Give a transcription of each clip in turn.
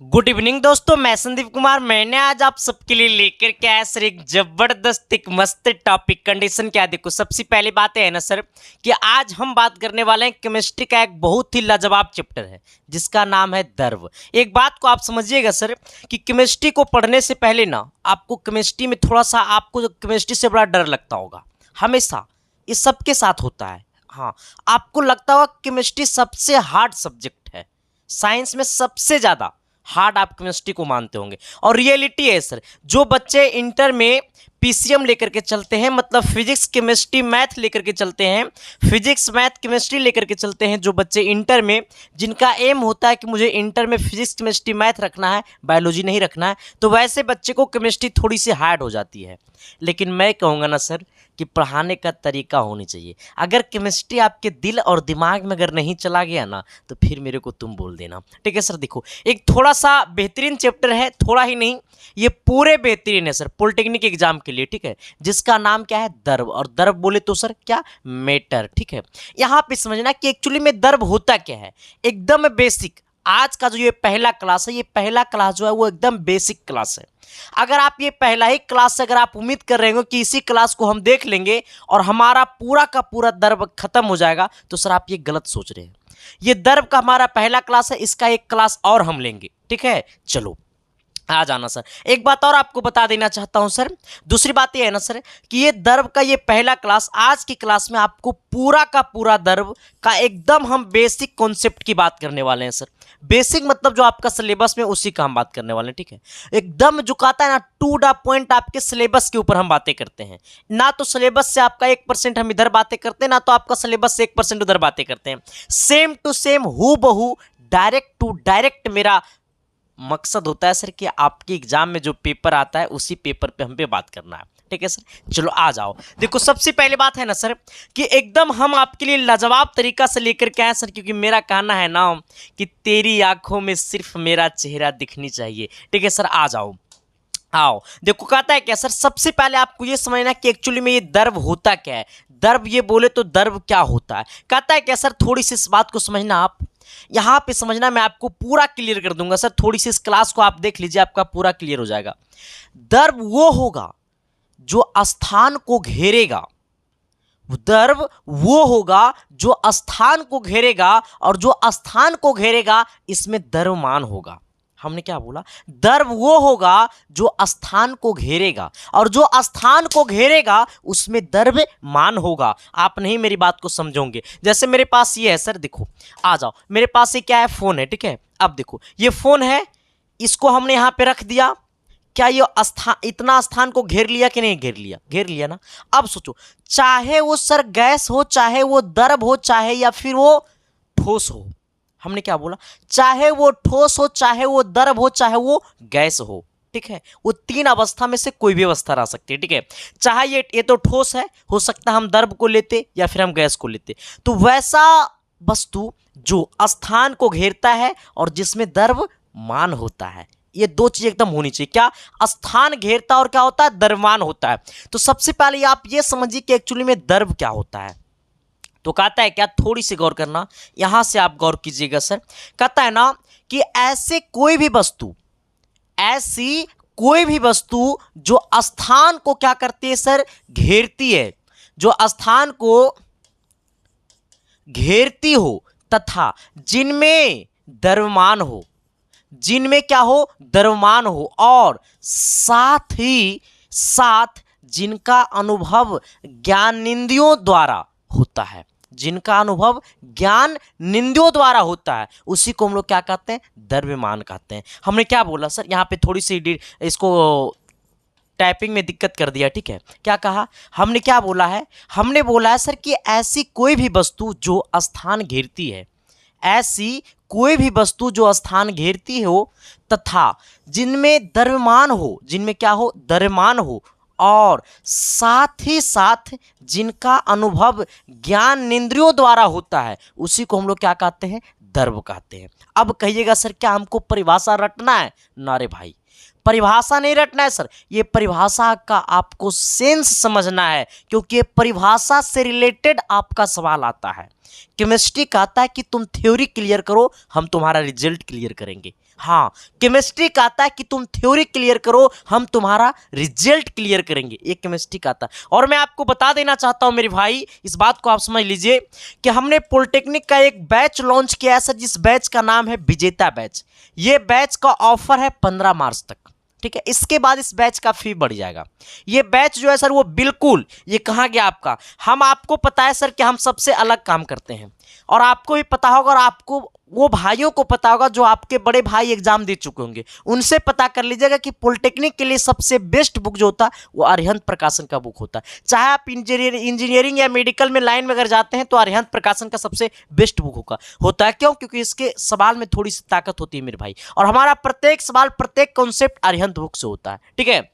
Good evening दोस्तों, मैं संदीप कुमार। मैंने आज आप सबके लिए लेकर के आया सर एक जबरदस्त एक मस्त टॉपिक। कंडीशन क्या देखो, सबसे पहली बात है ना सर कि आज हम बात करने वाले हैं केमिस्ट्री का एक बहुत ही लाजवाब चैप्टर है जिसका नाम है द्रव। एक बात को आप समझिएगा सर कि केमिस्ट्री को पढ़ने से पहले ना आपको केमिस्ट्री में थोड़ा सा आपको केमिस्ट्री से बड़ा डर लगता होगा। हमेशा ये सबके साथ होता है। हाँ, आपको लगता होगा केमिस्ट्री सबसे हार्ड सब्जेक्ट है, साइंस में सबसे ज़्यादा हार्ड आप केमिस्ट्री को मानते होंगे। और रियलिटी है सर, जो बच्चे इंटर में पीसीएम लेकर के चलते हैं, मतलब फिजिक्स केमिस्ट्री मैथ लेकर के चलते हैं, फिजिक्स मैथ केमिस्ट्री लेकर के चलते हैं, जो बच्चे इंटर में जिनका एम होता है कि मुझे इंटर में फिजिक्स केमिस्ट्री मैथ रखना है, बायोलॉजी नहीं रखना है, तो वैसे बच्चे को केमिस्ट्री थोड़ी सी हार्ड हो जाती है। लेकिन मैं कहूँगा ना सर कि पढ़ाने का तरीका होनी चाहिए। अगर केमिस्ट्री आपके दिल और दिमाग में अगर नहीं चला गया ना तो फिर मेरे को तुम बोल देना, ठीक है सर। देखो, एक थोड़ा सा बेहतरीन चैप्टर है, थोड़ा ही नहीं ये पूरे बेहतरीन है सर पॉलिटेक्निक एग्जाम के लिए, ठीक है, जिसका नाम क्या है द्रव। और द्रव बोले तो सर क्या, मैटर, ठीक है। यहाँ पे समझना कि एक्चुअली में द्रव होता क्या है, एकदम बेसिक। आज का जो ये पहला क्लास है, ये पहला क्लास जो है वो एकदम बेसिक क्लास है। अगर आप ये पहला ही क्लास से अगर आप उम्मीद कर रहे हो कि इसी क्लास को हम देख लेंगे और हमारा पूरा का पूरा द्रव खत्म हो जाएगा, तो सर आप ये गलत सोच रहे हैं। ये द्रव का हमारा पहला क्लास है, इसका एक क्लास और हम लेंगे, ठीक है। चलो आ जाना सर। एक बात और आपको बता देना चाहता हूं सर, दूसरी बात ये है ना सर कि ये द्रव का ये पहला क्लास, आज की क्लास में आपको पूरा का पूरा द्रव का एकदम हम बेसिक कॉन्सेप्ट की बात करने वाले हैं सर। बेसिक मतलब जो आपका सिलेबस में उसी का हम बात करने वाले हैं, ठीक है। एकदम जो कहता है ना टू द पॉइंट, आपके सिलेबस के ऊपर हम बातें करते हैं। ना तो सिलेबस से आपका 1% हम इधर बातें करते हैं, ना तो आपका सिलेबस से 1% उधर बातें करते हैं। सेम टू सेम, हू बहू, डायरेक्ट टू डायरेक्ट मेरा मकसद होता है सर कि आपके एग्जाम में जो पेपर आता है उसी पेपर पे हम पे बात करना है, ठीक है सर। चलो आ जाओ। देखो, सबसे पहले बात है ना सर कि एकदम हम आपके लिए लाजवाब तरीका से लेकर के आए सर, क्योंकि मेरा कहना है ना कि तेरी आंखों में सिर्फ मेरा चेहरा दिखनी चाहिए, ठीक है सर। आ जाओ आओ। देखो, कहता है क्या सर, सबसे पहले आपको ये समझना कि एक्चुअली में ये द्रव होता क्या है। द्रव ये बोले तो द्रव क्या होता है, कहता है क्या सर, थोड़ी सी इस बात को समझना आप, यहां पे समझना, मैं आपको पूरा क्लियर कर दूंगा सर। थोड़ी सी इस क्लास को आप देख लीजिए, आपका पूरा क्लियर हो जाएगा। द्रव वो होगा जो स्थान को घेरेगा, द्रव वो होगा जो स्थान को घेरेगा, और जो स्थान को घेरेगा इसमें द्रव्यमान होगा। हमने क्या बोला, द्रव वो होगा जो स्थान को घेरेगा, और जो स्थान को घेरेगा उसमें द्रव्यमान होगा। आप नहीं मेरी बात को समझोगे। जैसे मेरे पास ये है सर, देखो आ जाओ, मेरे पास ये क्या है, फोन है, ठीक है। अब देखो ये फोन है, इसको हमने यहां पे रख दिया, क्या ये इतना स्थान को घेर लिया कि नहीं घेर लिया, घेर लिया ना। अब सोचो, चाहे वो सर गैस हो, चाहे वो द्रव हो, चाहे या फिर वो ठोस हो, हमने क्या बोला, चाहे वो ठोस हो, चाहे वो द्रव हो, चाहे वो गैस हो, ठीक है। वो तीन अवस्था में से कोई भी अवस्था रह सकती है, ठीक है। चाहे ये तो ठोस है, हो सकता है हम द्रव को लेते या फिर हम गैस को लेते। तो वैसा वस्तु जो स्थान को घेरता है और जिसमें द्रव्यमान होता है, ये दो चीज एकदम होनी चाहिए। क्या, स्थान घेरता और क्या होता है, द्रव्यमान होता है। तो सबसे पहले आप ये समझिए कि एक्चुअली में द्रव क्या होता है। तो कहता है क्या, थोड़ी सी गौर करना, यहां से आप गौर कीजिएगा सर। कहता है ना कि ऐसी कोई भी वस्तु जो स्थान को क्या करती है सर, घेरती है, जो स्थान को घेरती हो तथा जिनमें द्रव्यमान हो, जिनमें क्या हो, द्रव्यमान हो, और साथ ही साथ जिनका अनुभव ज्ञानेंद्रियों द्वारा होता है, जिनका अनुभव ज्ञानेंद्रियों द्वारा होता है, उसी को हम लोग क्या कहते हैं, द्रव्यमान कहते हैं। हमने क्या बोला सर, यहाँ पे थोड़ी सी इसको टाइपिंग में दिक्कत कर दिया, ठीक है। क्या कहा हमने, क्या बोला है, हमने बोला है सर कि ऐसी कोई भी वस्तु जो स्थान घेरती है, ऐसी कोई भी वस्तु जो स्थान घेरती हो तथा जिनमें द्रव्यमान हो, जिनमें क्या हो, द्रव्यमान हो, और साथ ही साथ जिनका अनुभव ज्ञानेंद्रियों द्वारा होता है, उसी को हम लोग क्या कहते हैं, द्रव कहते हैं। अब कहिएगा सर क्या हमको परिभाषा रटना है, ना रे भाई, परिभाषा नहीं रटना है सर, ये परिभाषा का आपको सेंस समझना है, क्योंकि ये परिभाषा से रिलेटेड आपका सवाल आता है। केमिस्ट्री कहता है कि तुम थ्योरी क्लियर करो, हम तुम्हारा रिजल्ट क्लियर करेंगे। हाँ, केमिस्ट्री कहता है कि तुम थ्योरी क्लियर करो, हम तुम्हारा रिजल्ट क्लियर करेंगे। ये केमिस्ट्री कहता है। और मैं आपको बता देना चाहता हूं मेरे भाई, इस बात को आप समझ लीजिए कि हमने पॉलिटेक्निक का एक बैच लॉन्च किया है सर, जिस बैच का नाम है विजेता बैच। ये बैच का ऑफर है 15 मार्च तक, ठीक है। इसके बाद इस बैच का फी बढ़ जाएगा। ये बैच जो है सर वो बिल्कुल, ये कहाँ गया आपका, हम आपको पता है सर कि हम सबसे अलग काम करते हैं, और आपको भी पता होगा, और आपको वो भाइयों को पता होगा जो आपके बड़े भाई एग्जाम दे चुके होंगे, उनसे पता कर लीजिएगा कि पॉलिटेक्निक के लिए सबसे बेस्ट बुक जो होता है वो अरिहंत प्रकाशन का बुक होता है। चाहे आप इंजीनियरिंग या मेडिकल में लाइन में अगर जाते हैं तो अरिहंत प्रकाशन का सबसे बेस्ट बुक होता है। क्यों? क्योंकि इसके सवाल में थोड़ी सी ताकत होती है मेरे भाई, और हमारा प्रत्येक सवाल, प्रत्येक कॉन्सेप्ट अरिहंत बुक से होता है, ठीक है।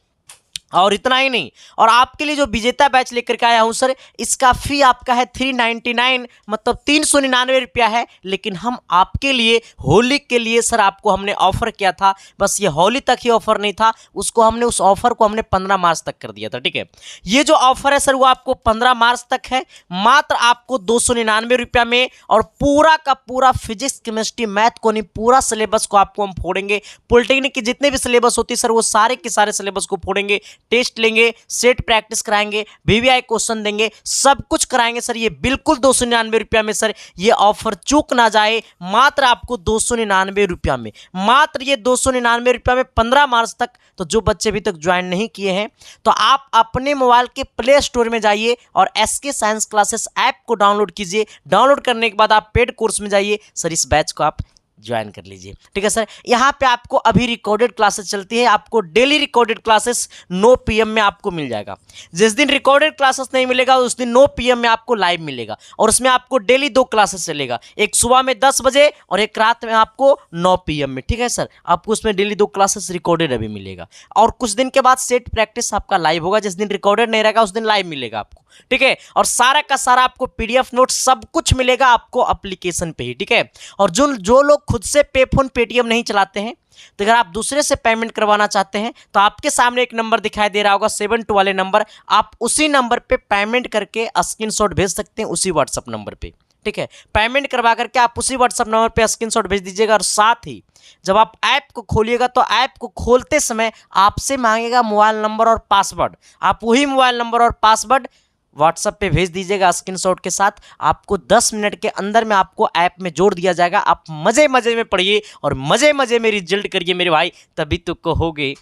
और इतना ही नहीं, और आपके लिए जो विजेता बैच लेकर के आया हूं सर, इसका फी आपका है 399, मतलब 399 रुपया है। लेकिन हम आपके लिए होली के लिए सर आपको हमने ऑफर किया था, बस ये होली तक ही ऑफर नहीं था, उसको हमने, उस ऑफर को हमने 15 मार्च तक कर दिया था, ठीक है। ये जो ऑफर है सर वो आपको 15 मार्च तक है, मात्र आपको 299 रुपया में, और पूरा का पूरा फिजिक्स केमिस्ट्री मैथ को नहीं, पूरा सिलेबस को आपको हम फोड़ेंगे। पॉलिटेक्निक की जितने भी सिलेबस होती है सर वो सारे के सारे सिलेबस को फोड़ेंगे, टेस्ट लेंगे, सेट प्रैक्टिस कराएंगे, वीवीआई क्वेश्चन देंगे, सब कुछ कराएंगे सर। ये बिल्कुल 299 रुपया में सर, ये ऑफर चूक ना जाए, मात्र आपको 299 रुपया में, मात्र ये 299 रुपया में 15 मार्च तक। तो जो बच्चे अभी तक ज्वाइन नहीं किए हैं तो आप अपने मोबाइल के प्ले स्टोर में जाइए और एसके साइंस क्लासेस ऐप को डाउनलोड कीजिए। डाउनलोड करने के बाद आप पेड कोर्स में जाइए सर, इस बैच को आप ज्वाइन कर लीजिए, ठीक है सर। यहाँ पे आपको अभी रिकॉर्डेड क्लासेस चलती है, आपको डेली रिकॉर्डेड क्लासेस 9 PM में आपको मिल जाएगा। जिस दिन रिकॉर्डेड क्लासेस नहीं मिलेगा उस दिन 9 PM में आपको लाइव मिलेगा, और उसमें आपको डेली 2 क्लासेस चलेगा, एक सुबह में 10 बजे और एक रात में आपको 9 PM में, ठीक है सर। आपको उसमें डेली 2 क्लासेस रिकॉर्डेड अभी मिलेगा, और कुछ दिन के बाद सेट प्रैक्टिस आपका लाइव होगा। जिस दिन रिकॉर्डेड नहीं रहेगा उस दिन लाइव मिलेगा आपको, ठीक है। और सारा का सारा आपको PDF नोट सब कुछ मिलेगा आपको एप्लीकेशन पे ही, ठीक है। और जो लोग खुद से पे फोन पेटीएम नहीं चलाते हैं, तो अगर आप दूसरे से पेमेंट करवाना चाहते हैं तो आपके सामने एक नंबर दिखाई दे रहा होगा 72 वाले नंबर, आप उसी नंबर पे पेमेंट करके स्क्रीनशॉट भेज सकते हैं, उसी व्हाट्सएप नंबर पे, ठीक है। पेमेंट करवा करके आप उसी व्हाट्सएप नंबर पे स्क्रीनशॉट भेज दीजिएगा। और साथ ही जब आप ऐप को खोलिएगा तो ऐप को खोलते समय आपसे मांगेगा मोबाइल नंबर और पासवर्ड, आप वही मोबाइल नंबर और पासवर्ड व्हाट्सएप पे भेज दीजिएगा स्क्रीनशॉट के साथ। आपको 10 मिनट के अंदर में आपको ऐप में जोड़ दिया जाएगा। आप मजे मजे में पढ़िए और मजे मजे में रिजल्ट करिए मेरे भाई, तभी तो कहोगे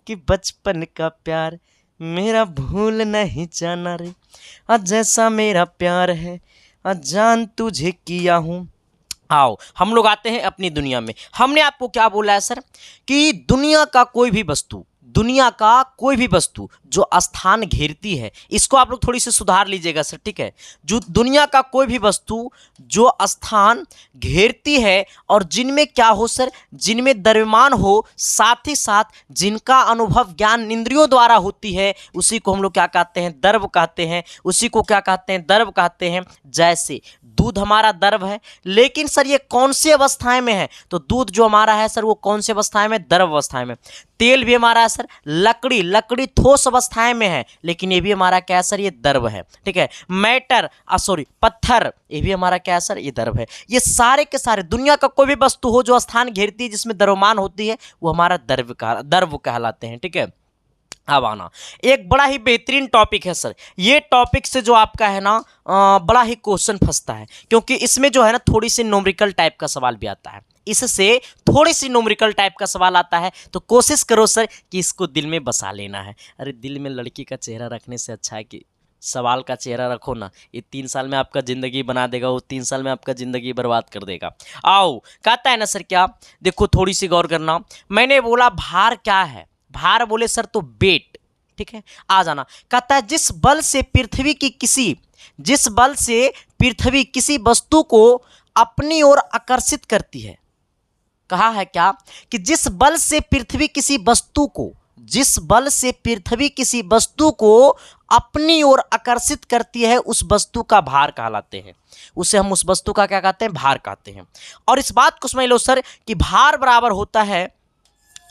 कि बचपन का प्यार मेरा भूल नहीं जाना रे, आज जैसा मेरा प्यार है आज जान तुझे किया हूँ। आओ हम लोग आते हैं अपनी दुनिया में। हमने आपको क्या बोला है सर कि दुनिया का कोई भी वस्तु, दुनिया का कोई भी वस्तु जो स्थान घेरती है, इसको आप लोग थोड़ी सी सुधार लीजिएगा सर, ठीक है। जो दुनिया का कोई भी वस्तु जो स्थान घेरती है और जिनमें क्या हो सर, जिनमें द्रव्यमान हो, साथ ही साथ जिनका अनुभव ज्ञान इंद्रियों द्वारा होती है, उसी को हम लोग क्या कहते हैं, द्रव कहते हैं। उसी को क्या कहते हैं, द्रव कहते हैं। जैसे दूध हमारा द्रव है, लेकिन सर ये कौन सी अवस्थाएं में है, तो दूध जो हमारा है सर वो कौन सी अवस्थाएं में, द्रव अवस्थाएं में। तेल भी हमारा है सर, लकड़ी ठोस अवस्थाएं में है, लेकिन ये भी हमारा क्या है सर, ये द्रव है, ठीक है। मैटर पत्थर, ये भी हमारा क्या है सर, ये द्रव है। ये सारे के सारे दुनिया का कोई भी वस्तु हो जो स्थान घेरती है, जिसमें द्रव्यमान होती है, वो हमारा द्रव कहलाते हैं, ठीक है। अब आना एक बड़ा ही बेहतरीन टॉपिक है सर। ये टॉपिक से जो आपका है ना बड़ा ही क्वेश्चन फंसता है, क्योंकि इसमें जो है ना थोड़ी सी न्यूमेरिकल टाइप का सवाल भी आता है, इससे थोड़ी सी न्यूमेरिकल टाइप का सवाल आता है। तो कोशिश करो सर कि इसको दिल में बसा लेना है। अरे दिल में लड़की का चेहरा रखने से अच्छा है कि सवाल का चेहरा रखो ना, ये 3 साल में आपका ज़िंदगी बना देगा, वो 3 साल में आपका ज़िंदगी बर्बाद कर देगा। आओ कहता है ना सर, क्या देखो थोड़ी सी गौर करना। मैंने बोला भार क्या है, भार बोले सर तो वेट, ठीक है। आ जाना कहता है जिस बल से पृथ्वी किसी वस्तु को अपनी ओर आकर्षित करती है। कहा है क्या कि जिस बल से पृथ्वी किसी वस्तु को अपनी ओर आकर्षित करती है, उस वस्तु का भार कहलाते हैं। उसे हम उस वस्तु का क्या कहते हैं, भार कहते हैं। और इस बात को समझ लो सर कि भार बराबर होता है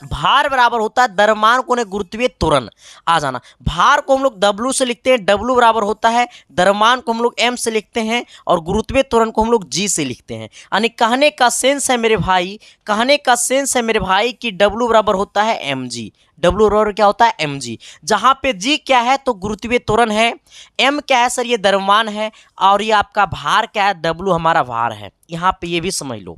भार बराबर होता है द्रव्यमान कोण गुरुत्वीय त्वरण। आ जाना, भार को हम लोग W से लिखते हैं, W बराबर होता है द्रव्यमान को हम लोग M से लिखते हैं और गुरुत्वीय त्वरण को हम लोग G से लिखते हैं। यानी कहने का सेंस है मेरे भाई, कहने का सेंस है मेरे भाई कि W बराबर होता है mg। W बराबर क्या होता है mg, जहां पे G क्या है तो गुरुत्वीय त्वरण है, M क्या है सर ये द्रव्यमान है, और ये आपका भार क्या है W हमारा भार है। यहाँ पे ये भी समझ लो।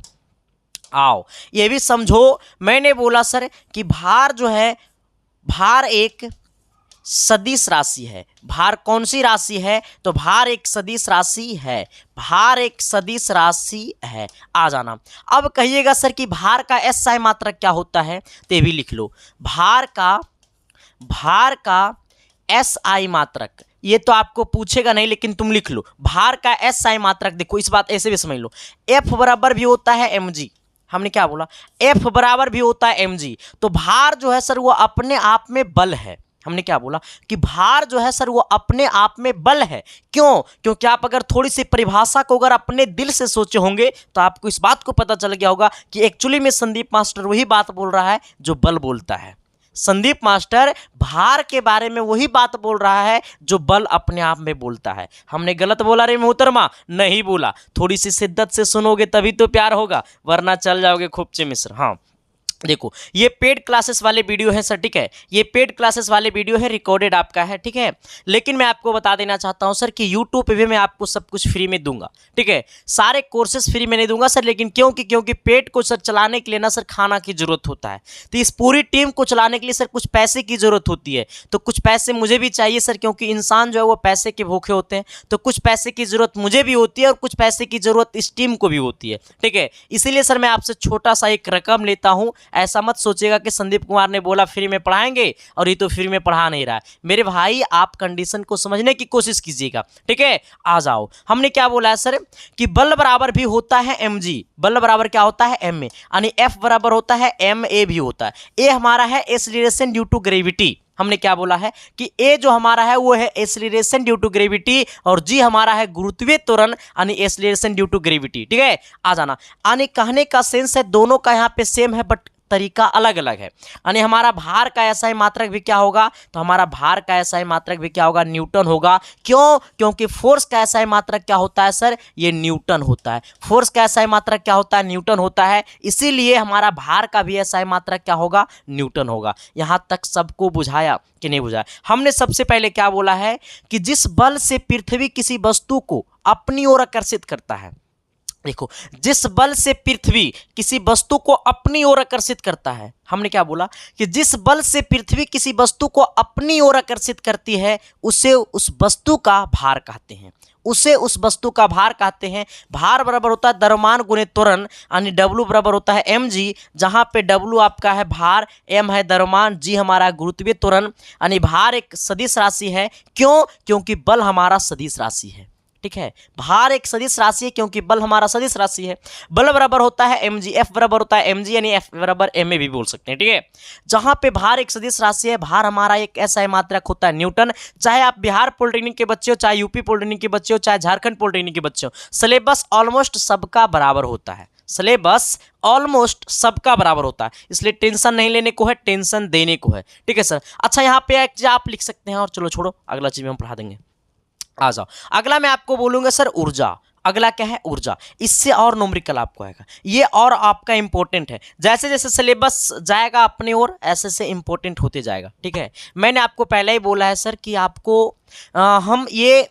आओ ये भी समझो, मैंने बोला सर कि भार जो है, भार एक सदिश राशि है। भार कौन सी राशि है तो भार एक सदिश राशि है, भार एक सदिश राशि है। आ जाना, अब कहिएगा सर कि भार का SI मात्रक क्या होता है, तो ये भी लिख लो। भार का SI मात्रक, ये तो आपको पूछेगा नहीं लेकिन तुम लिख लो। भार का SI मात्रक देखो, इस बात ऐसे भी समझ लो, F बराबर भी होता है mg। हमने क्या बोला, F बराबर भी होता है mg। तो भार जो है सर वो अपने आप में बल है। हमने क्या बोला कि भार जो है सर वो अपने आप में बल है। क्यों? क्योंकि आप अगर थोड़ी सी परिभाषा को अगर अपने दिल से सोचे होंगे तो आपको इस बात को पता चल गया होगा कि एक्चुअली में संदीप मास्टर वही बात बोल रहा है जो बल बोलता है। संदीप मास्टर भार के बारे में वही बात बोल रहा है जो बल अपने आप में बोलता है। हमने गलत बोला रे मोहतरमा? नहीं बोला। थोड़ी सी शिद्दत से सुनोगे तभी तो प्यार होगा, वरना चल जाओगे खूबचे मिश्र। हाँ देखो, ये पेड क्लासेस वाले वीडियो है सर, ठीक है, ये पेड क्लासेस वाले वीडियो है, रिकॉर्डेड आपका है, ठीक है। लेकिन मैं आपको बता देना चाहता हूं सर कि यूट्यूब पे भी मैं आपको सब कुछ फ्री में दूंगा, ठीक है। सारे कोर्सेज फ्री में नहीं दूंगा सर, लेकिन क्योंकि पेड को सर चलाने के लिए ना सर खाना की जरूरत होता है। तो इस पूरी टीम को चलाने के लिए सर कुछ पैसे की जरूरत होती है, तो कुछ पैसे मुझे भी चाहिए सर, क्योंकि इंसान जो है वो पैसे के भूखे होते हैं। तो कुछ पैसे की जरूरत मुझे भी होती है और कुछ पैसे की जरूरत इस टीम को भी होती है, ठीक है। इसीलिए सर मैं आपसे छोटा सा एक रकम लेता हूं। ऐसा मत सोचिएगा कि संदीप कुमार ने बोला फ्री में पढ़ाएंगे और ये तो फ्री में पढ़ा नहीं रहा है। मेरे भाई आप कंडीशन को समझने की कोशिश कीजिएगा, ठीक है। आ जाओ, हमने क्या बोला है सर कि बल बराबर भी होता है mg, बल बराबर क्या होता है ma, यानी F बराबर होता है ma भी होता है। ए हमारा है एक्सीलरेशन ड्यू टू ग्रेविटी। हमने क्या बोला है कि ए जो हमारा है वो है एक्सीलरेशन ड्यू टू ग्रेविटी और जी हमारा है गुरुत्वीय त्वरण यानी एक्सीलरेशन ड्यू टू ग्रेविटी, ठीक है। आ जाना, यानी कहने का सेंस है दोनों का यहाँ पे सेम है बट तरीका अलग अलग है। यानी हमारा भार का SI मात्रक भी क्या होगा, तो हमारा भार का SI मात्रक भी क्या होगा, न्यूटन होगा। क्यों? क्योंकि फोर्स का SI मात्रक क्या होता है सर, ये न्यूटन होता है। फोर्स का SI मात्रक क्या होता है, न्यूटन होता है। इसीलिए हमारा भार का भी SI मात्रक क्या होगा, न्यूटन होगा। यहां तक सबको बुझाया कि नहीं बुझाया? हमने सबसे पहले क्या बोला है कि जिस बल से पृथ्वी किसी वस्तु को अपनी ओर आकर्षित करता है, देखो, जिस बल से पृथ्वी किसी वस्तु को अपनी ओर आकर्षित करता है, हमने क्या बोला कि जिस बल से पृथ्वी किसी वस्तु को अपनी ओर आकर्षित करती है उसे उस वस्तु का भार कहते हैं, उसे उस वस्तु का भार कहते हैं। भार बराबर होता है द्रव्यमान गुणे त्वरण, यानी W बराबर होता है mg, जहां पे W आपका है भार, m है द्रव्यमान, g हमारा गुरुत्वीय त्वरण, यानी भार एक सदिश राशि है। क्यों? क्योंकि बल हमारा सदिश राशि है, ठीक है। भार एक सदिश राशि है क्योंकि बल हमारा सदिश राशि है। बल बराबर होता है mg, F बराबर होता है mg, यानी F बराबर ma भी बोल सकते हैं, ठीक है। जहां पे भार एक सदिश राशि है, भार हमारा एक SI मात्रक होता है न्यूटन। चाहे आप बिहार पॉलिटेक्निक के बच्चे हो, चाहे यूपी पॉलिटेक्निक के बच्चे हो, चाहे झारखंड पॉलिटेक्निक के बच्चे हो, सिलेबस ऑलमोस्ट सबका बराबर होता है, सिलेबस ऑलमोस्ट सबका बराबर होता है। इसलिए टेंशन नहीं लेने को है, टेंशन देने को है, ठीक है सर। अच्छा, यहाँ पे आप लिख सकते हैं, और चलो छोड़ो, अगला चीज में हम पढ़ा देंगे। आ जाओ, अगला मैं आपको बोलूंगा सर ऊर्जा। अगला क्या है, ऊर्जा। इससे और न्यूमेरिकल आपको आएगा, ये और आपका इंपॉर्टेंट है। जैसे जैसे सिलेबस जाएगा अपनी ओर ऐसे से इंपॉर्टेंट होते जाएगा, ठीक है। मैंने आपको पहले ही बोला है सर कि आपको हम ये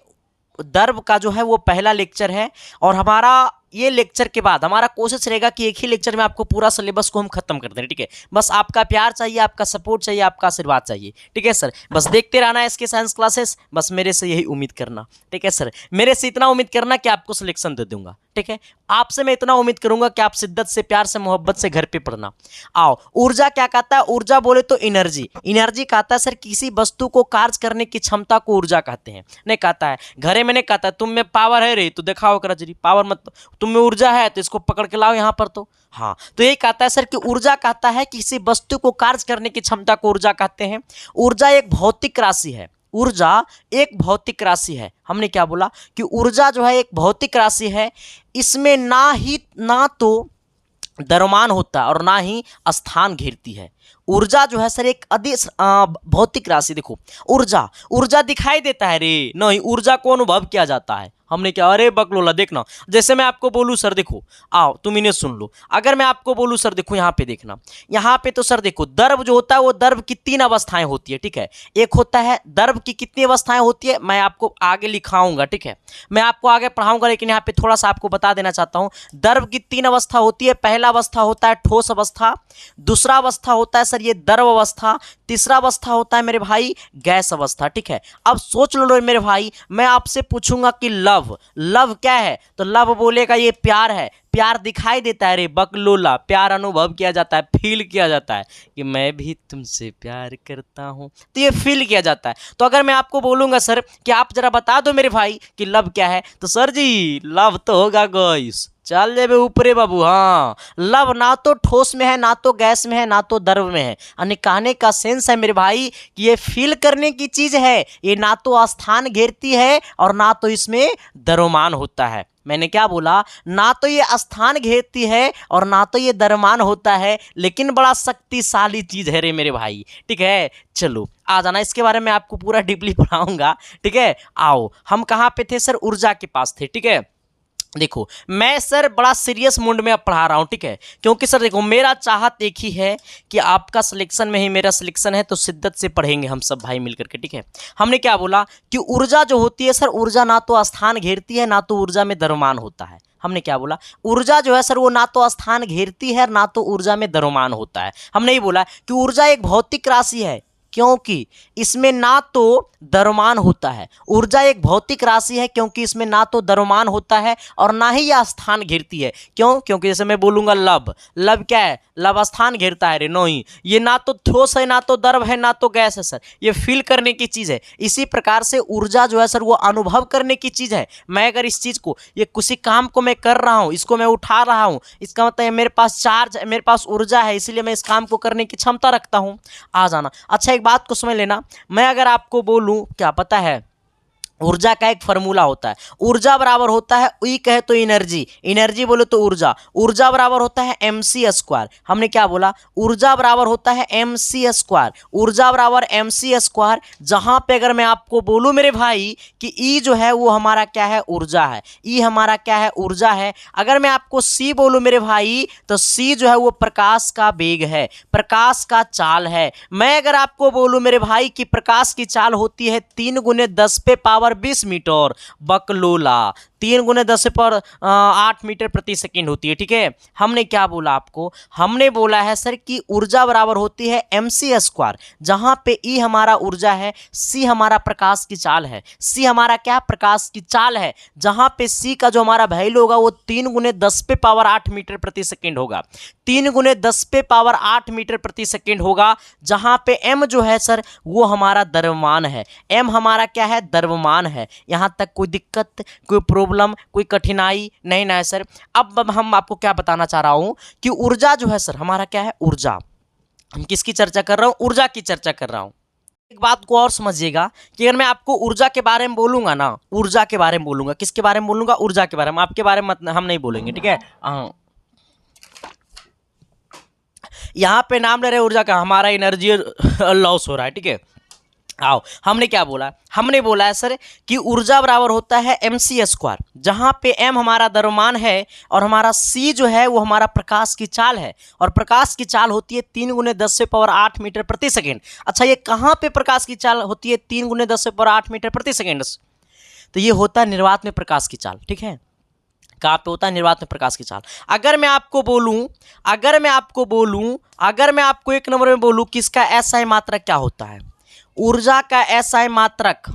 द्रव का जो है वो पहला लेक्चर है, और हमारा ये लेक्चर के बाद हमारा कोशिश रहेगा कि एक ही लेक्चर में आपको पूरा सिलेबस को हम खत्म कर दें, ठीक है। बस आपका प्यार चाहिए, आपका सपोर्ट चाहिए, आपका आशीर्वाद चाहिए, ठीक है सर। बस देखते रहना है इसके साइंस क्लासेस, बस मेरे से यही उम्मीद करना, ठीक है सर। मेरे से इतना उम्मीद करना कि आपको सिलेक्शन दे दूंगा, ठीक है। आपसे मैं इतना उम्मीद करूंगा कि आप शिद्दत से, प्यार से, मोहब्बत से घर पे पढ़ना। आओ, ऊर्जा क्या कहता है? ऊर्जा बोले तो एनर्जी। एनर्जी कहता है सर किसी वस्तु को कार्य करने की क्षमता को ऊर्जा कहते हैं। नहीं कहता है घरे में, नहीं कहता है तुम में पावर है रे तो दिखाओ कर जरी पावर, मत तुम में ऊर्जा है तो इसको पकड़ के लाओ यहाँ पर। तो हाँ, तो यही कहता है सर कि ऊर्जा कहता है किसी वस्तु को कार्य करने की क्षमता को ऊर्जा कहते हैं। ऊर्जा एक भौतिक राशि है, ऊर्जा एक भौतिक राशि है। हमने क्या बोला कि ऊर्जा जो है एक भौतिक राशि है। इसमें ना तो द्रव्यमान होता है और ना ही स्थान घेरती है। ऊर्जा जो है सर एक अदिश भौतिक राशि। देखो ऊर्जा, ऊर्जा दिखाई देता है रे, नहीं ऊर्जा को अनुभव किया जाता है। हमने क्या, अरे बकलोला देखना, जैसे मैं आपको बोलूं सर देखो, आओ तुम इन्हें सुन लो। अगर मैं आपको बोलूं सर देखो यहाँ पे देखना, यहाँ पे तो सर देखो द्रव जो होता है वो द्रव की 3 अवस्थाएं होती है, ठीक है। एक होता है द्रव की कितनी अवस्थाएं होती है, मैं आपको आगे लिखाऊंगा, ठीक है, मैं आपको आगे पढ़ाऊंगा, लेकिन यहाँ पे थोड़ा सा आपको बता देना चाहता हूँ। द्रव की 3 अवस्था होती है। पहला अवस्था होता है ठोस अवस्था, दूसरा अवस्था होता है सर ये द्रव अवस्था, तीसरा अवस्था होता है मेरे भाई गैस अवस्था, ठीक है। अब सोच लो मेरे भाई, मैं आपसे पूछूंगा कि लव, लव क्या है, तो लव बोलेगा ये प्यार है। प्यार दिखाई देता है रे बकलोला, प्यार अनुभव किया जाता है, फील किया जाता है कि मैं भी तुमसे प्यार करता हूं, तो ये फील किया जाता है। तो अगर मैं आपको बोलूंगा सर कि आप जरा बता दो मेरे भाई कि लव क्या है, तो सर जी लव तो होगा गैस, चल जेबे ऊपरे बाबू। हाँ, लव ना तो ठोस में है, ना तो गैस में है, ना तो द्रव में है। यानी कहने का सेंस है मेरे भाई कि ये फील करने की चीज है, ये ना तो स्थान घेरती है और ना तो इसमें द्रव्यमान होता है। मैंने क्या बोला, ना तो ये स्थान घेरती है और ना तो ये द्रव्यमान होता है, लेकिन बड़ा शक्तिशाली चीज है रे मेरे भाई, ठीक है। चलो आ जाना, इसके बारे में आपको पूरा डीपली पढ़ाऊंगा, ठीक है। आओ, हम कहाँ पे थे सर, ऊर्जा के पास थे, ठीक है। देखो मैं सर बड़ा सीरियस मूड में अब पढ़ा रहा हूँ, ठीक है, क्योंकि सर देखो मेरा चाहत एक ही है कि आपका सिलेक्शन में ही मेरा सिलेक्शन है, तो शिद्दत से पढ़ेंगे हम सब भाई मिलकर के, ठीक है। हमने क्या बोला कि ऊर्जा जो होती है सर, ऊर्जा ना तो स्थान घेरती है, ना तो ऊर्जा में द्रव्यमान होता है। हमने क्या बोला, ऊर्जा जो है सर वो ना तो स्थान घेरती है, ना तो ऊर्जा में द्रव्यमान होता है। हमने ही बोला कि ऊर्जा एक भौतिक राशि है, क्योंकि इसमें ना तो द्रव्यमान होता है। ऊर्जा एक भौतिक राशि है क्योंकि इसमें ना तो द्रव्यमान होता है और ना ही यह स्थान घेरती है। क्यों? क्योंकि जैसे मैं बोलूंगा लब, लब क्या है, लब स्थान घेरता है रे, नहीं, ये ना तो ठोस है, ना तो द्रव है, ना तो गैस है सर, ये फील करने की चीज है। इसी प्रकार से ऊर्जा जो है सर वो अनुभव करने की चीज है। मैं अगर इस चीज को, ये किसी काम को मैं कर रहा हूं, इसको मैं उठा रहा हूं, इसका मतलब है मेरे पास चार्ज, मेरे पास ऊर्जा है, इसीलिए मैं इस काम को करने की क्षमता रखता हूं। आ जाना। अच्छा एक बात को समझ लेना, मैं अगर आपको बोलूं, क्या पता है ऊर्जा का एक फॉर्मूला होता है, ऊर्जा बराबर होता है ई कहे तो एनर्जी, एनर्जी बोले तो ऊर्जा, ऊर्जा बराबर होता है mc²। हमने क्या बोला, ऊर्जा बराबर होता है mc², ऊर्जा बराबर mc²। जहां पे अगर मैं आपको बोलूं मेरे भाई कि ई जो है वो हमारा क्या है, ऊर्जा है, ई हमारा क्या है, ऊर्जा है। अगर मैं आपको सी बोलूं मेरे भाई, तो सी जो है वो प्रकाश का वेग है, प्रकाश का चाल है। मैं अगर आपको बोलूं मेरे भाई कि प्रकाश की चाल होती है 3 × 10⁻20 मीटर, बकलोला 3 × 10⁸ मीटर प्रति सेकंड होती है, ठीक है। हमने क्या बोला आपको, हमने बोला है सर कि ऊर्जा बराबर होती है mc², जहां पे ई हमारा ऊर्जा है, सी हमारा प्रकाश की चाल है, सी हमारा क्या, प्रकाश की चाल है, जहां पे सी का जो हमारा वैल्यू होगा वो 3 × 10⁸ मीटर प्रति सेकंड होगा, 3 × 10⁸ मीटर प्रति सेकंड होगा। जहां पे m जो है सर वो हमारा द्रव्यमान है, m हमारा क्या है, द्रव्यमान है। यहां तक कोई दिक्कत, कोई प्रॉब्लम, कोई कठिनाई नहीं ना है सर। अब हम आपको क्या बताना चाह रहा हूं कि ऊर्जा जो है सर हमारा क्या है, ऊर्जा, हम किसकी चर्चा कर रहा हूं, ऊर्जा की चर्चा कर रहा हूं। एक बात को और समझिएगा कि अगर मैं आपको ऊर्जा के बारे में बोलूंगा ना, ऊर्जा के बारे में बोलूंगा, किसके बारे में बोलूंगा, ऊर्जा के बारे में, आपके बारे में हम नहीं बोलेंगे, ठीक है। यहां पे नाम ले रहे ऊर्जा का, हमारा एनर्जी लॉस हो रहा है, ठीक है। आओ, हमने क्या बोला, हमने बोला है सर कि ऊर्जा बराबर होता है mc², जहां पे m हमारा द्रव्यमान है और हमारा c जो है वो हमारा प्रकाश की चाल है, और प्रकाश की चाल होती है 3 × 10⁸ मीटर प्रति सेकंड। अच्छा ये कहां पे प्रकाश की चाल होती है 3 × 10⁸ मीटर प्रति सेकंड, तो ये होता है निर्वात में प्रकाश की चाल, ठीक है। कहाँ पे होता है, निर्वात में प्रकाश की चाल। अगर मैं आपको बोलूं, अगर मैं आपको एक नंबर में बोलूं कि इसका SI मात्रक क्या होता है, ऊर्जा का SI मात्रक,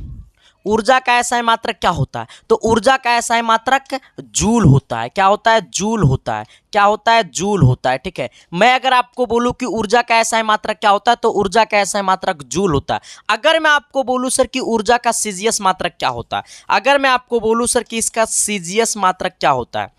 ऊर्जा का SI मात्रक क्या होता है, तो ऊर्जा का SI मात्रक जूल होता है। क्या होता है, जूल होता है। क्या होता है, जूल होता है, ठीक है। मैं अगर आपको बोलूं कि ऊर्जा का SI मात्रक क्या होता है, तो ऊर्जा का SI मात्रक जूल होता है। अगर मैं आपको बोलूं सर कि ऊर्जा का CGS मात्रक क्या होता है, अगर मैं आपको बोलूं सर कि इसका CGS मात्रक क्या होता है,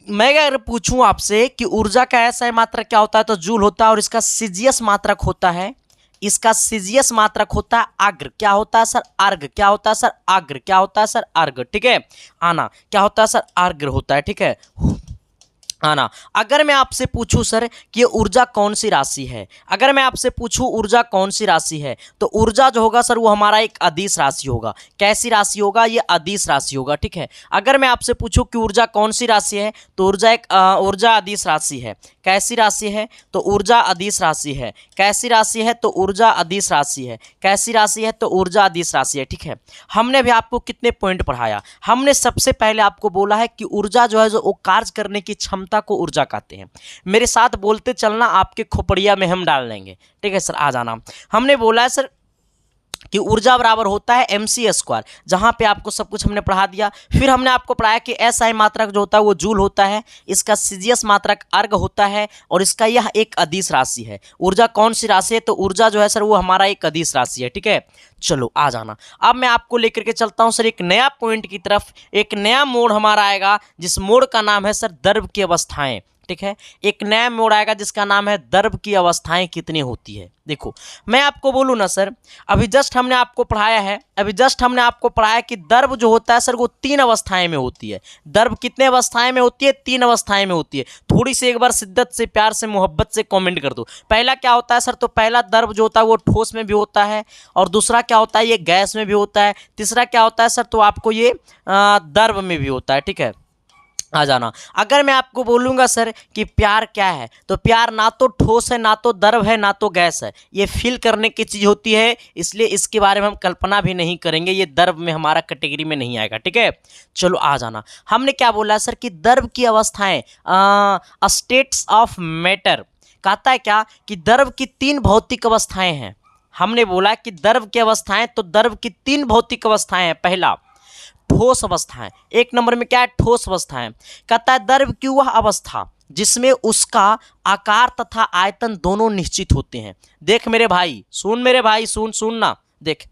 मैं अगर पूछूं आपसे कि ऊर्जा का SI मात्रक क्या होता है, तो जूल होता है, और इसका CGS मात्रक होता है, इसका CGS मात्रक होता है आग्र। क्या होता है सर, आर्ग। क्या होता है सर, आग्र। क्या होता है सर, आर्ग, ठीक है। आना, क्या होता है सर, आर्ग होता है, ठीक है। आना। अगर मैं आपसे पूछूं सर कि ये ऊर्जा कौन सी राशि है, अगर मैं आपसे पूछूं ऊर्जा कौन सी राशि है, तो ऊर्जा जो होगा सर वो हमारा एक अदिश राशि होगा। कैसी राशि होगा? ये अदिश राशि होगा, ठीक है। अगर मैं आपसे पूछूं कि ऊर्जा कौन सी राशि है, तो ऊर्जा एक ऊर्जा अदिश राशि है। कैसी राशि है? तो ऊर्जा अदिश राशि है। कैसी राशि है? तो ऊर्जा अदिश राशि है। कैसी राशि है? तो ऊर्जा अदिश राशि है, ठीक है। हमने भी आपको कितने पॉइंट पढ़ाया? हमने सबसे पहले आपको बोला है कि ऊर्जा जो है जो वो कार्य करने की क्षमता को ऊर्जा कहते हैं। मेरे साथ बोलते चलना, आपके खोपड़िया में हम डाल देंगे, ठीक है सर। आ जाना। हमने बोला है सर कि ऊर्जा बराबर होता है mc², जहां पे आपको सब कुछ हमने पढ़ा दिया। फिर हमने आपको पढ़ाया कि SI मात्रक जो होता है वो जूल होता है, इसका CGS मात्रक अर्ग होता है, और इसका यह एक अदिश राशि है। ऊर्जा कौन सी राशि है? तो ऊर्जा जो है सर वो हमारा एक अदिश राशि है, ठीक है। चलो आ जाना। अब मैं आपको लेकर के चलता हूं सर एक नया पॉइंट की तरफ। एक नया मोड़ हमारा आएगा, जिस मोड़ का नाम है सर द्रव की अवस्थाएं, ठीक है। एक नया मोड़ आएगा जिसका नाम है द्रव की अवस्थाएं कितनी होती है। देखो मैं आपको बोलूँ ना सर, अभी जस्ट हमने आपको पढ़ाया है, अभी जस्ट हमने आपको पढ़ाया कि द्रव जो होता है सर वो 3 अवस्थाएं में होती है। द्रव कितने अवस्थाएं में होती है? 3 अवस्थाएं में होती है। थोड़ी सी एक बार शिद्दत से, प्यार से, मोहब्बत से कमेंट कर दो। पहला क्या होता है सर? तो पहला द्रव जो होता है वो ठोस में भी होता है, और दूसरा क्या होता है? ये गैस में भी होता है। तीसरा क्या होता है सर? तो आपको ये द्रव में भी होता है, ठीक है। आ जाना। अगर मैं आपको बोलूँगा सर कि प्यार क्या है, तो प्यार ना तो ठोस है, ना तो द्रव है, ना तो गैस है। ये फील करने की चीज़ होती है, इसलिए इसके बारे में हम कल्पना भी नहीं करेंगे। ये द्रव में हमारा कैटेगरी में नहीं आएगा, ठीक है। चलो आ जाना। हमने क्या बोला सर कि द्रव की अवस्थाएं, स्टेट्स ऑफ मैटर, कहता है क्या कि द्रव की 3 भौतिक अवस्थाएं हैं। हमने बोला कि द्रव की अवस्थाएं, तो द्रव की 3 भौतिक अवस्थाएं हैं। पहला ठोस अवस्थाएं, एक नंबर में क्या है? ठोस अवस्थाएं। कहता है द्रव की वह अवस्था जिसमें उसका आकार तथा आयतन दोनों निश्चित होते हैं। देख मेरे भाई, सुन मेरे भाई, सुन ना, देख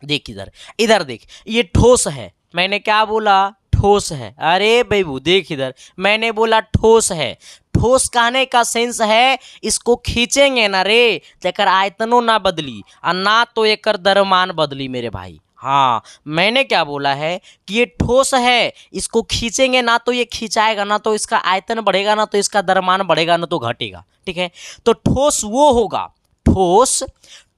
देख इधर, इधर देख, ये ठोस है। मैंने क्या बोला? ठोस है। अरे बेबू देख इधर, मैंने बोला ठोस है। ठोस कहने का सेंस है इसको खींचेंगे ना रे, तेकर आयतनों ना बदली और ना तो एकर द्रव्यमान बदली मेरे भाई। हाँ, मैंने क्या बोला है कि ये ठोस है, इसको खींचेंगे ना तो ये खिंचाएगा, ना तो इसका आयतन बढ़ेगा, ना तो इसका द्रव्यमान बढ़ेगा, ना तो घटेगा, ठीक है। तो ठोस वो होगा, ठोस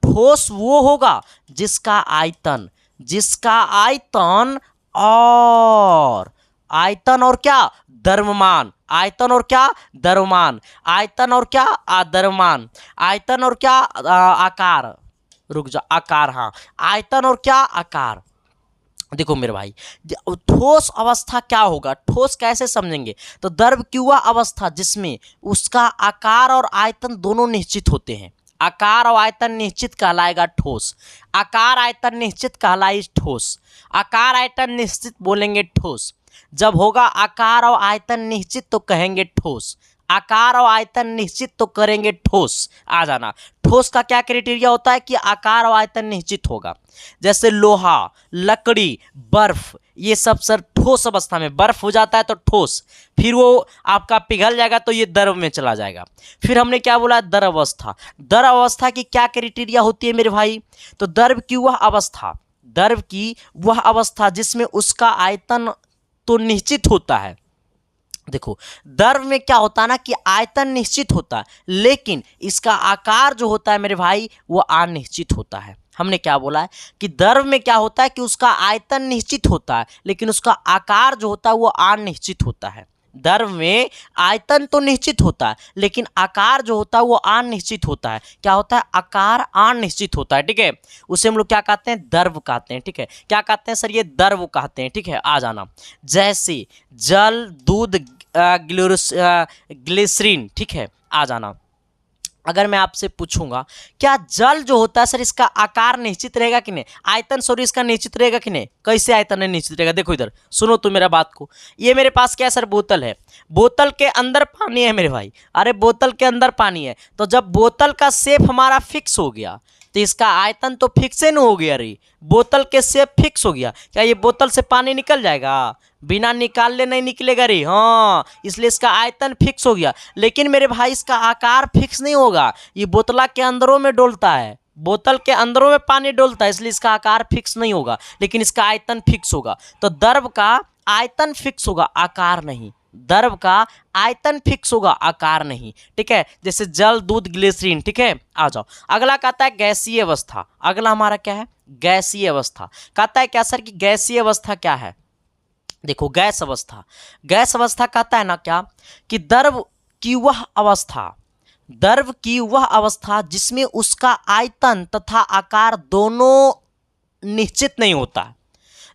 ठोस वो होगा जिसका आयतन, जिसका आयतन और आयतन और क्या? द्रव्यमान। आयतन और क्या? द्रव्यमान। आयतन और क्या? द्रव्यमान। आयतन और क्या? आकार। रुक जा, आकार, हाँ, आयतन और क्या? आकार। देखो मेरे भाई, ठोस अवस्था क्या होगा? ठोस कैसे समझेंगे? तो द्रव की वह अवस्था जिसमें उसका आकार और आयतन दोनों निश्चित होते हैं। आकार और आयतन निश्चित कहलाएगा ठोस। आकार आयतन निश्चित कहलाई ठोस। आकार आयतन निश्चित बोलेंगे ठोस। जब होगा आकार और आयतन निश्चित तो कहेंगे ठोस। आकार और आयतन निश्चित तो करेंगे ठोस। आ जाना। ठोस का क्या क्राइटेरिया होता है कि आकार और आयतन निश्चित होगा। जैसे लोहा, लकड़ी, बर्फ, ये सब सर ठोस अवस्था में, बर्फ हो जाता है तो ठोस, फिर वो आपका पिघल जाएगा तो ये द्रव में चला जाएगा। फिर हमने क्या बोला? द्रव अवस्था। द्रव अवस्था की क्या क्राइटेरिया होती है मेरे भाई? तो द्रव की वह अवस्था, द्रव की वह अवस्था जिसमें उसका आयतन तो निश्चित होता है। देखो द्रव में क्या होता है ना कि आयतन निश्चित होता है, लेकिन इसका आकार जो होता है मेरे भाई वो अनिश्चित होता है। हमने क्या बोला है कि द्रव में क्या होता है कि उसका आयतन निश्चित होता है, लेकिन उसका आकार जो होता है वो अनिश्चित होता है। द्रव में आयतन तो निश्चित होता है, लेकिन आकार जो होता है वो अनिश्चित होता है। क्या होता है? आकार अनिश्चित होता है, ठीक है। उसे हम लोग क्या कहते हैं? द्रव कहते हैं, ठीक है। क्या कहते हैं सर? ये द्रव कहते हैं, ठीक है। आ जाना। जैसे जल, दूध, ग्लिसरीन, ठीक है। आ जाना। अगर मैं आपसे पूछूंगा क्या जल जो होता है सर इसका आकार निश्चित रहेगा कि नहीं? आयतन सॉरी इसका निश्चित रहेगा कि नहीं? कैसे आयतन है निश्चित रहेगा? देखो इधर सुनो तो मेरा बात को। ये मेरे पास क्या है सर? बोतल है। बोतल के अंदर पानी है मेरे भाई। अरे बोतल के अंदर पानी है, तो जब बोतल का शेप हमारा फिक्स हो गया तो इसका आयतन तो फिक्स न हो गया रे। बोतल के शेप फिक्स हो गया, क्या ये बोतल से पानी निकल जाएगा? बिना निकालने नहीं निकलेगा रे। हाँ, इसलिए इसका आयतन फिक्स हो गया, लेकिन मेरे भाई इसका आकार फिक्स नहीं होगा। ये बोतला के अंदरों में डोलता है, बोतल के अंदरों में पानी डोलता है, इसलिए इसका आकार फिक्स नहीं होगा, लेकिन इसका आयतन फिक्स होगा। तो द्रव का आयतन फिक्स होगा, आकार नहीं। द्रव का आयतन फिक्स होगा, आकार नहीं, ठीक है। जैसे जल, दूध, ग्लिसरीन, ठीक है। आ जाओ, अगला कहता है गैसीय अवस्था। अगला हमारा क्या है? गैसीय अवस्था। कहता है क्या सर कि गैसीय अवस्था क्या है? देखो, गैस अवस्था, गैस अवस्था कहता है ना क्या कि द्रव की वह अवस्था जिसमें उसका आयतन तथा आकार दोनों निश्चित नहीं होता है।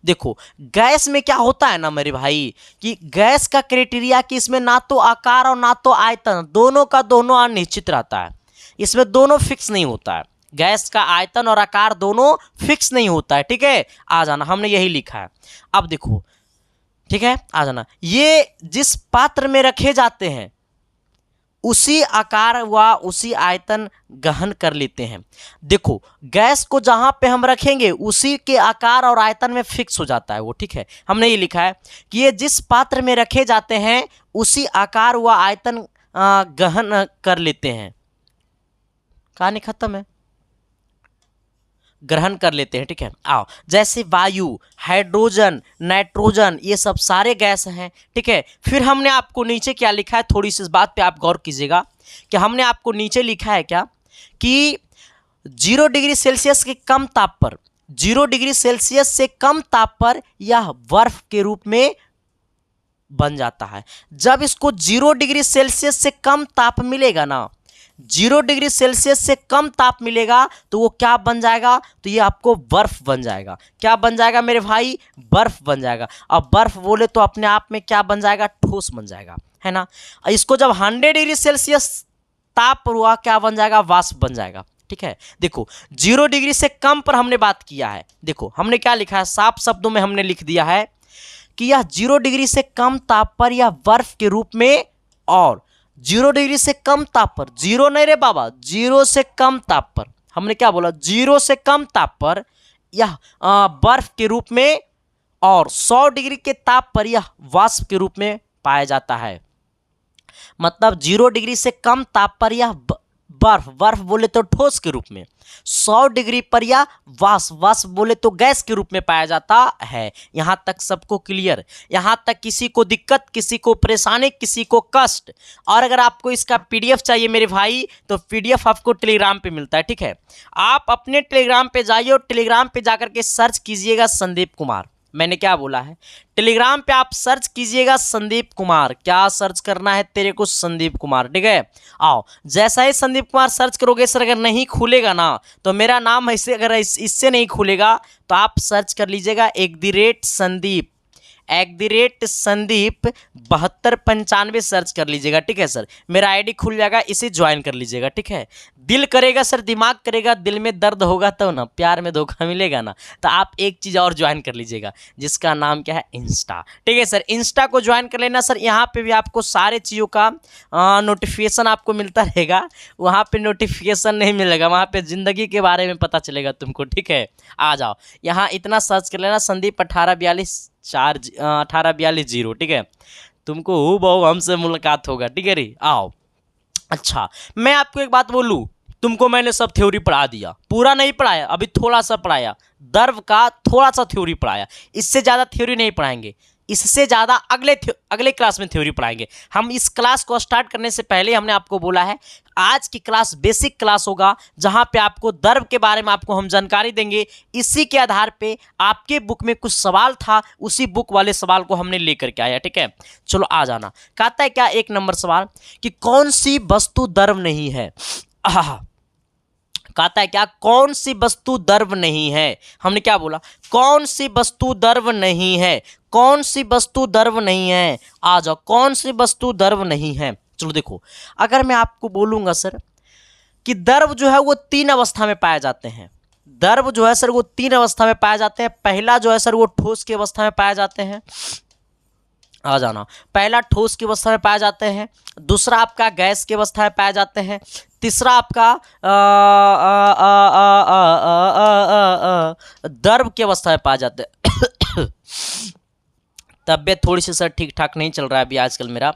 देखो, गैस में क्या होता है ना मेरे भाई कि गैस का क्राइटेरिया कि इसमें ना तो आकार और ना तो आयतन, दोनों का दोनों अनिश्चित रहता है। इसमें दोनों फिक्स नहीं होता है, गैस का आयतन और आकार दोनों फिक्स नहीं होता है, ठीक है। आ जाना, हमने यही लिखा है। अब देखो, ठीक है, आ जाना, ये जिस पात्र में रखे जाते हैं उसी आकार व उसी आयतन ग्रहण कर लेते हैं। देखो, गैस को जहां पे हम रखेंगे उसी के आकार और आयतन में फिक्स हो जाता है वो, ठीक है। हमने ये लिखा है कि ये जिस पात्र में रखे जाते हैं उसी आकार व आयतन ग्रहण कर लेते हैं। कहानी खत्म है, ग्रहण कर लेते हैं, ठीक है। आओ, जैसे वायु, हाइड्रोजन, नाइट्रोजन, ये सब सारे गैस हैं, ठीक है। फिर हमने आपको नीचे क्या लिखा है, थोड़ी सी इस बात पे आप गौर कीजिएगा कि हमने आपको नीचे लिखा है क्या कि 0 डिग्री सेल्सियस के कम ताप पर, 0 डिग्री सेल्सियस से कम ताप पर यह बर्फ के रूप में बन जाता है। जब इसको 0 डिग्री सेल्सियस से कम ताप मिलेगा ना, 0 डिग्री सेल्सियस से कम ताप मिलेगा तो वो क्या बन जाएगा? तो ये आपको बर्फ बन जाएगा। क्या बन जाएगा मेरे भाई? बर्फ बन जाएगा। अब बर्फ बोले तो अपने आप में क्या बन जाएगा? ठोस बन जाएगा, है ना। इसको जब 100 डिग्री सेल्सियस ताप हुआ क्या बन जाएगा? वाष्प बन जाएगा, ठीक है। देखो, 0 डिग्री से कम पर हमने बात किया है। देखो, हमने क्या लिखा है, साफ शब्दों में हमने लिख दिया है कि यह 0 डिग्री से कम ताप पर यह बर्फ के रूप में, और 0 डिग्री से कम ताप पर, 0 नहीं रे बाबा, 0 से कम ताप पर, हमने क्या बोला? 0 से कम ताप पर यह बर्फ के रूप में, और 100 डिग्री के ताप पर यह वाष्प के रूप में पाया जाता है। मतलब 0 डिग्री से कम ताप पर यह बर्फ बोले तो ठोस के रूप में, 100 डिग्री पर यह वाष्प बोले तो गैस के रूप में पाया जाता है। यहां तक सबको क्लियर? यहां तक किसी को दिक्कत, किसी को परेशानी, किसी को कष्ट? और अगर आपको इसका पीडीएफ चाहिए मेरे भाई तो पीडीएफ आपको टेलीग्राम पे मिलता है, ठीक है। आप अपने टेलीग्राम पे जाइए और टेलीग्राम पे जाकर के सर्च कीजिएगा संदीप कुमार। मैंने क्या बोला है? टेलीग्राम पे आप सर्च कीजिएगा संदीप कुमार। क्या सर्च करना है तेरे को? संदीप कुमार, ठीक है। आओ, जैसा ही संदीप कुमार सर्च करोगे सर, अगर नहीं खुलेगा ना तो मेरा नाम ऐसे, अगर इससे नहीं खुलेगा तो आप सर्च कर लीजिएगा @संदीप, @संदीप 7295 सर्च कर लीजिएगा, ठीक है सर। मेरा आईडी खुल जाएगा, इसे ज्वाइन कर लीजिएगा, ठीक है। दिल करेगा सर, दिमाग करेगा, दिल में दर्द होगा तो ना, प्यार में धोखा मिलेगा ना, तो आप एक चीज़ और ज्वाइन कर लीजिएगा जिसका नाम क्या है? इंस्टा, ठीक है सर। इंस्टा को ज्वाइन कर लेना सर। यहाँ पे भी आपको सारे चीज़ों का नोटिफिकेशन आपको मिलता रहेगा। वहाँ पे नोटिफिकेशन नहीं मिलेगा, वहाँ पे ज़िंदगी के बारे में पता चलेगा तुमको, ठीक है। आ जाओ, यहाँ इतना सर्च कर लेना, संदीप 1842 ठीक है। तुमको हूबहू हमसे मुलाकात होगा, ठीक है रे। आओ, अच्छा, मैं आपको एक बात बोलूँ, तुमको मैंने सब थ्योरी पढ़ा दिया, पूरा नहीं पढ़ाया, अभी थोड़ा सा पढ़ाया, द्रव का थोड़ा सा थ्योरी पढ़ाया, इससे ज़्यादा थ्योरी नहीं पढ़ाएंगे, इससे ज़्यादा अगले क्लास में थ्योरी पढ़ाएंगे हम। इस क्लास को स्टार्ट करने से पहले हमने आपको बोला है आज की क्लास बेसिक क्लास होगा, जहां पे आपको द्रव के बारे में आपको हम जानकारी देंगे। इसी के आधार पे आपके बुक में कुछ सवाल था, उसी बुक वाले सवाल को हमने लेकर के आया, ठीक है। चलो आ जाना। कहता है क्या 1 नंबर सवाल कि कौन सी वस्तु द्रव नहीं है? कहता है क्या? कौन सी वस्तु द्रव नहीं है? हमने क्या बोला? कौन सी वस्तु द्रव नहीं है? कौन सी वस्तु द्रव नहीं है? आ जाओ, कौन सी वस्तु द्रव नहीं है? चलो देखो, अगर मैं आपको बोलूंगा सर कि द्रव जो है वो 3 अवस्था में पाए जाते हैं। द्रव जो है सर वो 3 अवस्था में पाए जाते हैं। पहला जो है सर वो ठोस की अवस्था में पाए जाते हैं। आ जाना, पहला ठोस की अवस्था में पाए जाते हैं, दूसरा आपका गैस की अवस्था में पाए जाते हैं, तीसरा आपका द्रव की अवस्था में पाए जाते हैं। तबियत थोड़ी सी सर ठीक ठाक नहीं चल रहा है अभी आजकल मेरा।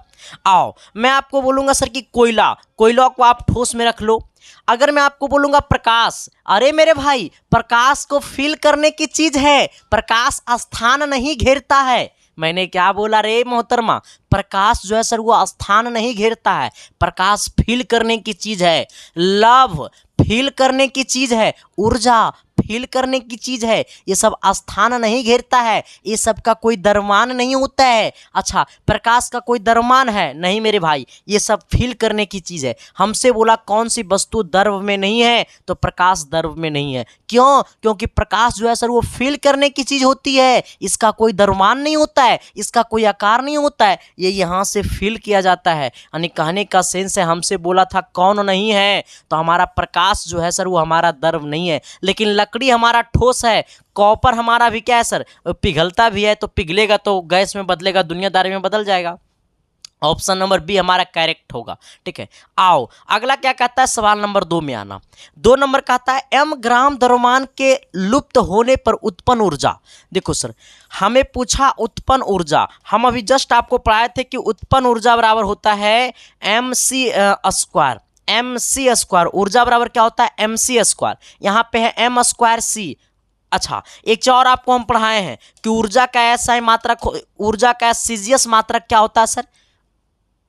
आओ, मैं आपको बोलूँगा सर कि कोयला को आप ठोस में रख लो। अगर मैं आपको बोलूँगा प्रकाश, अरे मेरे भाई, प्रकाश को फील करने की चीज़ है, प्रकाश स्थान नहीं घेरता है। मैंने क्या बोला रे मोहतरमा? प्रकाश जो है सर वो स्थान नहीं घेरता है, प्रकाश फील करने की चीज है, लव फील करने की चीज है, ऊर्जा फील करने की चीज है। ये सब स्थान नहीं घेरता है, ये सब का कोई द्रव्यमान नहीं होता है। अच्छा, प्रकाश का कोई द्रव्यमान है नहीं मेरे भाई, ये सब फील करने की चीज है। हमसे बोला कौन सी वस्तु द्रव में नहीं है, तो प्रकाश द्रव में नहीं है। क्यों? क्योंकि प्रकाश जो है सर वो फील करने की चीज होती है, इसका कोई द्रव्यमान नहीं होता है, इसका कोई आकार नहीं होता है, ये यहाँ से फील किया जाता है। यानी कहने का सेंस है, हमसे बोला था कौन नहीं है, तो हमारा प्रकाश जो है सर वो हमारा द्रव नहीं है। लेकिन लकड़ी हमारा ठोस है, कॉपर हमारा भी क्या है सर, पिघलता भी है, तो पिघलेगा तो गैस में बदलेगा, दुनियादारी में बदल जाएगा। ऑप्शन नंबर बी हमारा करेक्ट होगा। ठीक है, आओ अगला क्या कहता है, सवाल नंबर 2 में आना। 2 नंबर कहता है एम ग्राम द्रव्यमान के लुप्त होने पर उत्पन्न ऊर्जा। देखो सर, हमें पूछा उत्पन्न ऊर्जा, हम अभी जस्ट आपको पढ़ाए थे कि उत्पन्न ऊर्जा बराबर होता है mc स्क्वायर। mc स्क्वायर ऊर्जा बराबर क्या होता है, mc स्क्वायर। यहाँ पे है m स्क्वायर c। अच्छा, एक चीज और आपको हम पढ़ाए हैं कि ऊर्जा का ऐसा मात्रक, ऊर्जा का सीजियस मात्रक क्या होता है सर,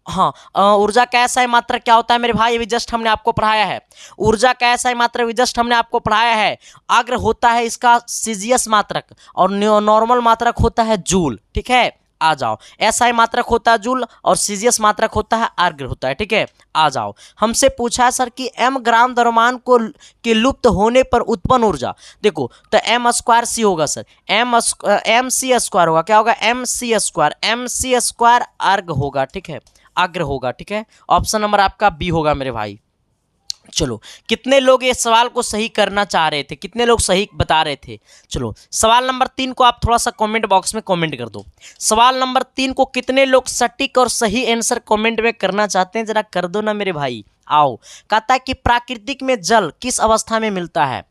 हाँ, ऊर्जा का ऐसा मात्रक क्या होता है मेरे भाई, अभी जस्ट हमने आपको पढ़ाया है। ऊर्जा का ऐसा मात्रक भी जस्ट हमने आपको पढ़ाया है। अग्र होता है इसका सीजियस मात्रक और नॉर्मल मात्रक होता है जूल। ठीक है, आ जाओ, ऐसा मात्रक होता है जूल और सीजियस मात्रक होता है अर्घ्य होता है। ठीक है, आ जाओ, हमसे पूछा है सर कि m ग्राम द्रव्यमान को के लुप्त होने पर उत्पन्न ऊर्जा। देखो तो m स्क्वायर सी होगा सर, m सी स्क्वायर होगा, क्या होगा, m सी स्क्वायर अर्घ्य होगा। ठीक है, अग्र होगा। ठीक है, ऑप्शन नंबर आपका बी होगा मेरे भाई। चलो, कितने लोग ये सवाल को सही करना चाह रहे थे, कितने लोग सही बता रहे थे? चलो, सवाल नंबर 3 को आप थोड़ा सा कमेंट बॉक्स में कमेंट कर दो। सवाल नंबर 3 को कितने लोग सटीक और सही आंसर कमेंट में करना चाहते हैं, जरा कर दो ना मेरे भाई। आओ, कहता है कि प्राकृतिक में जल किस अवस्था में मिलता है?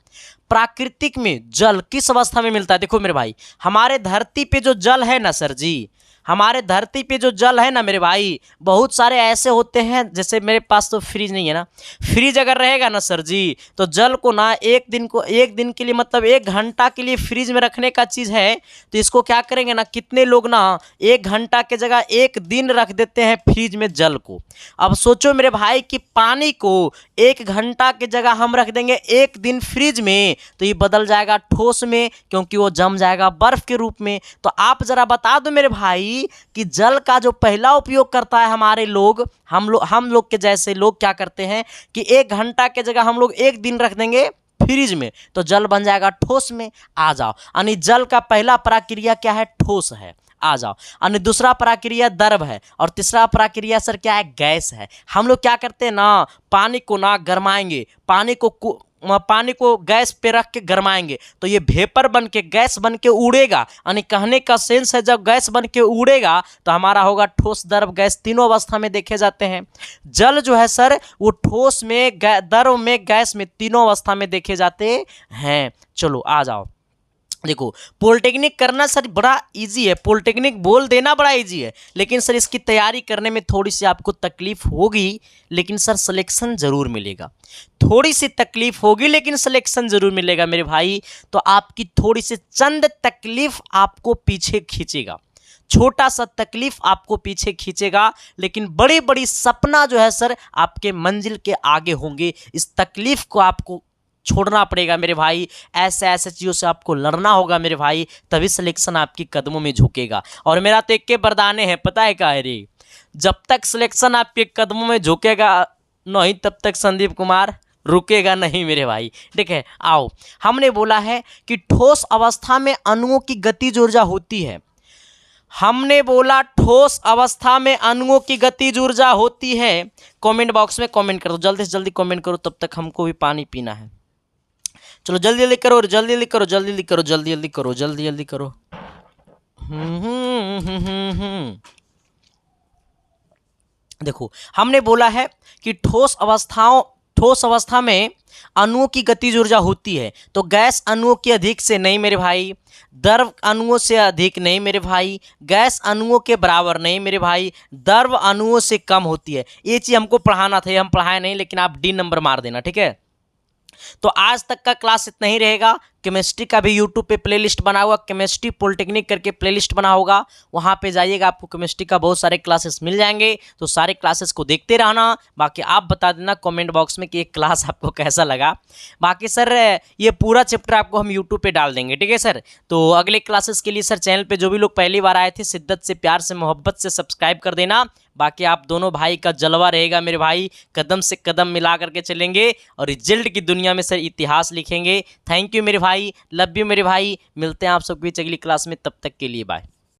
प्राकृतिक में जल किस अवस्था में मिलता है? देखो मेरे भाई, हमारे धरती पे जो जल है ना सर जी, हमारे धरती पे जो जल है ना मेरे भाई, बहुत सारे ऐसे होते हैं, जैसे मेरे पास तो फ्रिज नहीं है ना, फ्रिज अगर रहेगा ना सर जी, तो जल को ना एक दिन के लिए, मतलब 1 घंटा के लिए फ्रिज में रखने का चीज़ है, तो इसको क्या करेंगे ना, कितने लोग ना 1 घंटा के जगह 1 दिन रख देते हैं फ्रिज में जल को। अब सोचो मेरे भाई कि पानी को 1 घंटा के जगह हम रख देंगे 1 दिन फ्रिज में, तो ये बदल जाएगा ठोस में, क्योंकि वो जम जाएगा बर्फ के रूप में। तो आप जरा बता दो मेरे भाई कि जल का जो पहला उपयोग करता है हमारे लोग, हम लोग के जैसे लोग क्या करते हैं कि 1 घंटा के जगह हम लोग 1 दिन रख देंगे फ्रिज में, तो जल बन जाएगा ठोस में। आ जाओ, यानी जल का पहला प्रक्रिया क्या है, ठोस है। आ जाओ, यानी दूसरा प्रक्रिया द्रव है और तीसरा प्रक्रिया सर क्या है, गैस है। हम लोग क्या करते हैं ना, पानी को ना गरमाएंगे, पानी को गैस पे रख के गरमाएंगे, तो ये वेपर बन के गैस बन के उड़ेगा। यानी कहने का सेंस है, जब गैस बन के उड़ेगा तो हमारा होगा ठोस, द्रव, गैस, तीनों अवस्था में देखे जाते हैं। जल जो है सर वो ठोस में, द्रव में, गैस में, तीनों अवस्था में देखे जाते हैं। चलो आ जाओ, देखो पॉलिटेक्निक करना सर बड़ा इजी है, पॉलिटेक्निक बोल देना बड़ा इजी है, लेकिन सर इसकी तैयारी करने में थोड़ी सी आपको तकलीफ होगी, लेकिन सर सिलेक्शन जरूर मिलेगा। थोड़ी सी तकलीफ होगी लेकिन सिलेक्शन जरूर मिलेगा मेरे भाई। तो आपकी थोड़ी सी चंद तकलीफ आपको पीछे खींचेगा, छोटा सा तकलीफ आपको पीछे खींचेगा, लेकिन बड़ी बड़ी सपना जो है सर आपके मंजिल के आगे होंगे। इस तकलीफ को आपको छोड़ना पड़ेगा मेरे भाई, ऐसे ऐसे चीज़ों से आपको लड़ना होगा मेरे भाई, तभी सिलेक्शन आपकी कदमों में झुकेगा। और मेरा तो एक के बरदाने हैं, पता है क्या है रे, जब तक सिलेक्शन आपके कदमों में झुकेगा नहीं, तब तक संदीप कुमार रुकेगा नहीं मेरे भाई। ठीक है, आओ, हमने बोला है कि ठोस अवस्था में अणुओं की गतिज ऊर्जा होती है। हमने बोला ठोस अवस्था में अणुओं की गतिज ऊर्जा होती है। कमेंट बॉक्स में कमेंट करो, जल्दी से जल्दी कमेंट करो, तब तक हमको भी पानी पीना है। चलो जल्दी जल्दी करो, जल्दी जल्दी करो, जल्दी जल्दी करो, जल्दी जल्दी करो, जल्दी जल्दी करो। देखो हमने बोला है कि ठोस अवस्था में अणुओं की गतिज ऊर्जा होती है, तो गैस अणुओं की अधिक से नहीं मेरे भाई, द्रव अणुओं से अधिक नहीं मेरे भाई, गैस अणुओं के बराबर नहीं मेरे भाई, द्रव अणुओं से कम होती है। ये चीज हमको पढ़ाना था, हम पढ़ाए नहीं, लेकिन आप डी नंबर मार देना। ठीक है, तो आज तक का क्लास इतना ही रहेगा। केमिस्ट्री का भी यूट्यूब पे प्लेलिस्ट बना हुआ, केमिस्ट्री पॉलिटेक्निक करके प्लेलिस्ट बना होगा, वहाँ पे जाइएगा, आपको केमिस्ट्री का बहुत सारे क्लासेस मिल जाएंगे। तो सारे क्लासेस को देखते रहना। बाकी आप बता देना कमेंट बॉक्स में कि ये क्लास आपको कैसा लगा। बाकी सर ये पूरा चैप्टर आपको हम यूट्यूब पे डाल देंगे, ठीक है सर। तो अगले क्लासेस के लिए सर चैनल पे जो भी लोग पहली बार आए थे, शिद्दत से, प्यार से, मोहब्बत से सब्सक्राइब कर देना। बाकी आप दोनों भाई का जलवा रहेगा मेरे भाई, कदम से कदम मिला करके चलेंगे और रिजल्ट की दुनिया में सर इतिहास लिखेंगे। थैंक यू मेरे भाई, लव यू मेरे भाई। मिलते हैं आप सबके बीच अगली क्लास में, तब तक के लिए बाय।